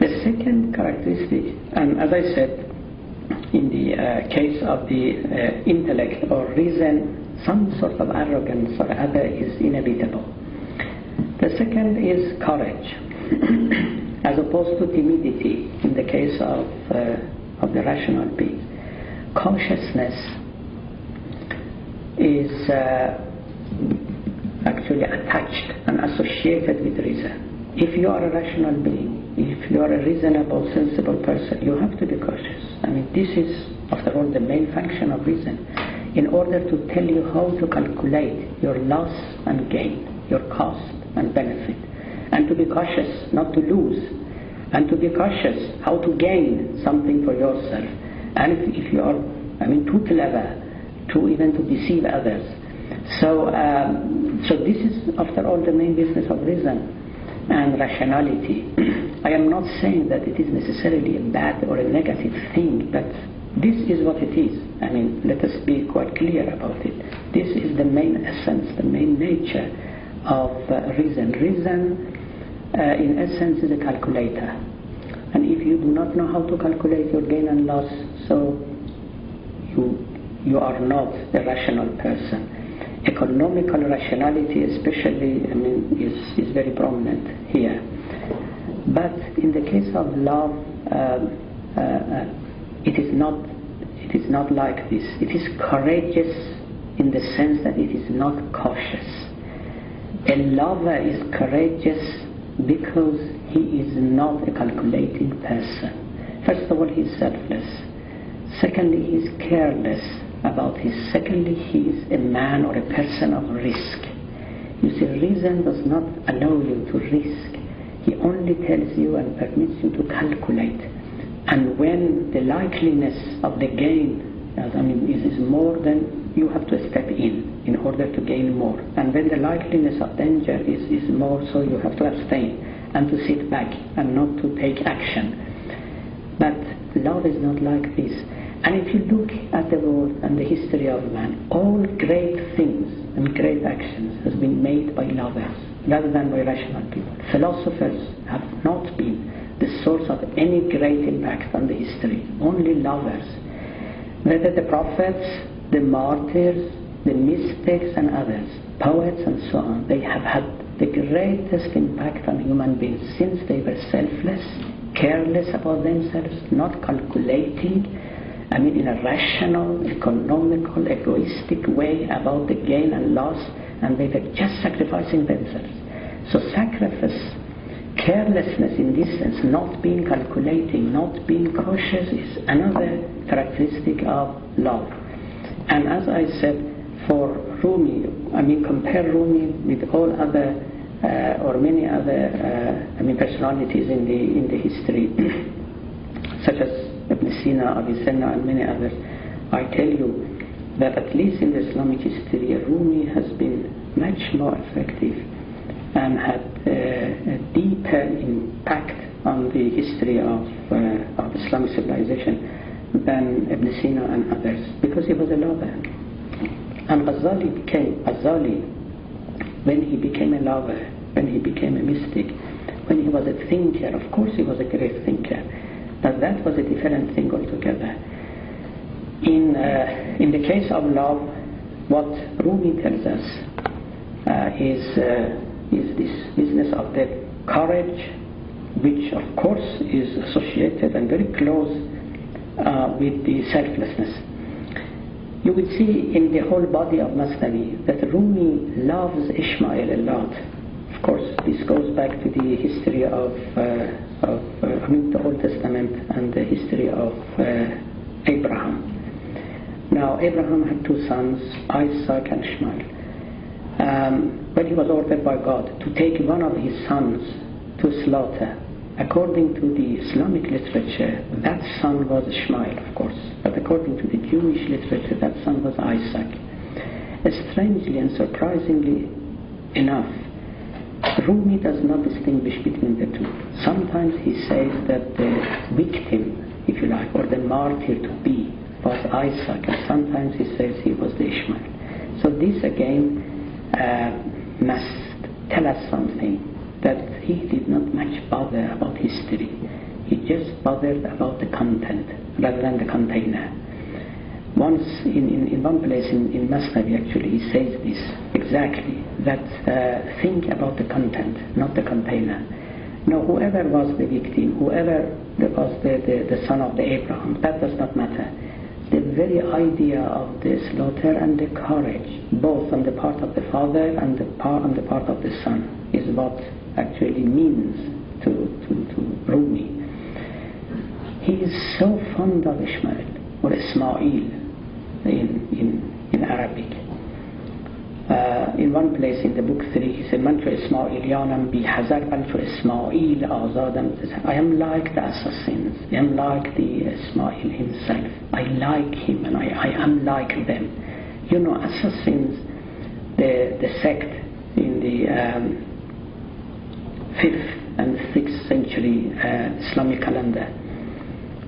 The second characteristic, and as I said, in the case of the intellect or reason, some sort of arrogance or other is inevitable. The second is courage, as opposed to timidity in the case of the rational being. Cautiousness is actually attached and associated with reason. If you are a rational being, if you are a reasonable, sensible person, you have to be cautious. I mean, this is, after all, the main function of reason, in order to tell you how to calculate your loss and gain, your cost and benefit, and to be cautious not to lose, and to be cautious how to gain something for yourself. And if you are, too clever to even to deceive others. So this is, after all, the main business of reason and rationality. I am not saying that it is necessarily a bad or a negative thing, but this is what it is. Let us be quite clear about it. This is the main essence, the main nature of reason. Reason, in essence, is a calculator. And if you do not know how to calculate your gain and loss, so you are not a rational person. Economical rationality especially, is very prominent here. But in the case of love, it is not like this. It is courageous in the sense that it is not cautious. A lover is courageous because he is not a calculating person. First of all, he is selfless. Secondly, he is careless about his. Secondly, he is a man or a person of risk. You see, reason does not allow you to risk. He only tells you and permits you to calculate. And when the likeliness of the gain is more, then you have to step in order to gain more. And when the likeliness of danger is more, so you have to abstain and to sit back and not to take action. But love is not like this. And if you look at the world and the history of man, all great things and great actions has been made by lovers rather than by rational people. Philosophers have not been the source of any great impact on the history, only lovers. Whether the prophets, the martyrs, the mystics and others, poets and so on, they have had the greatest impact on human beings since they were selfless, careless about themselves, not calculating, in a rational, economical, egoistic way about the gain and loss, and they were just sacrificing themselves. So sacrifice, carelessness in this sense, not being calculating, not being cautious, is another characteristic of love. And as I said, for Rumi, compare Rumi with all other or many other personalities in the history, such as Ibn Sina, Avicenna and many others. I tell you that at least in the Islamic history, Rumi has been much more effective and had a deeper impact on the history of Islamic civilization than Ibn Sina and others, because he was a lover. And Ghazali, when he became a lover, when he became a mystic, when he was a thinker, of course he was a great thinker, but that was a different thing altogether. In the case of love, what Rumi tells us is this business of the courage, which of course is associated and very close with the selflessness. You will see in the whole body of Masnavi that Rumi loves Ishmael a lot. Of course, this goes back to the history of the Old Testament and the history of Abraham. Now, Abraham had two sons, Isaac and Ishmael. But he was ordered by God to take one of his sons to slaughter. According to the Islamic literature, that son was Ishmael, of course. But according to the Jewish literature, that son was Isaac. Strangely and surprisingly enough, Rumi does not distinguish between the two. Sometimes he says that the victim, if you like, or the martyr to be, was Isaac, and sometimes he says he was the Ishmael. So this again must tell us something, that he did not much bother about history. He just bothered about the content rather than the container. Once in one place in Masnavi actually he says this exactly, that think about the content, not the container. No, whoever was the victim, whoever was the son of the Abraham, that does not matter. The very idea of the slaughter and the courage, both on the part of the father and on the part of the son, is what actually means to Rumi. He is so fond of Ishmael, or Ismail in Arabic. In one place in the book 3 he said, Man to Ismailianam bi hazar bal to Ismail azadam. I am like the assassins, I am like the Ismail himself. I like him and I am like them. You know, assassins, the sect in the 5th and 6th century Islamic calendar,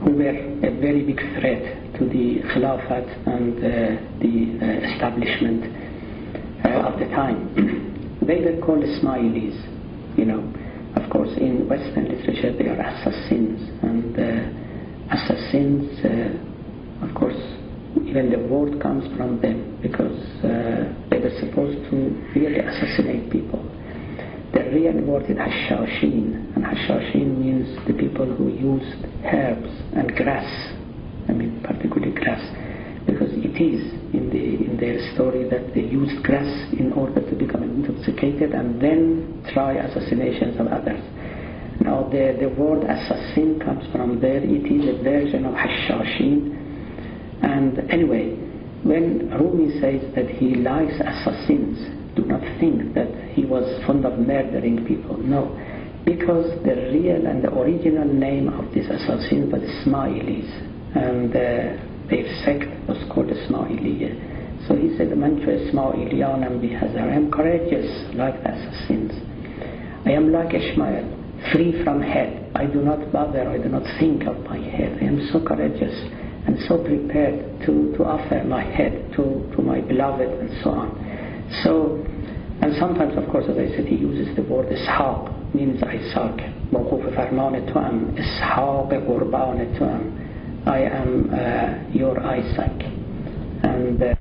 who were a very big threat to the Khilafat and the establishment of the time. They were called Ismailis. You know, of course in Western literature they are assassins, and assassins, of course, even the word comes from them, because they were supposed to really assassinate people. The real word is Hashashin, and Hashashin means the people who used herbs and grass, I mean particularly grass, because it is in their story that they used grass in order to become intoxicated and then try assassinations of others. Now the word assassin comes from there. It is a version of Hashashin. And anyway, when Rumi says that he likes assassins, do not think that he was fond of murdering people. No, because the real and the original name of these assassins was Ismailis, and their sect was called Ismailiyya. So he said, Man to Ismailianam bi hazar. I am courageous like the assassins. I am like Ishmael, free from head. I do not bother, I do not think of my head. I am so courageous and so prepared to offer my head to my beloved, and so on. So, and sometimes, of course, as I said, he uses the word Ishaq, means Isaac. موقوف فرمان تو ام، اسحاق قربان تو ام. I am your Isaac. And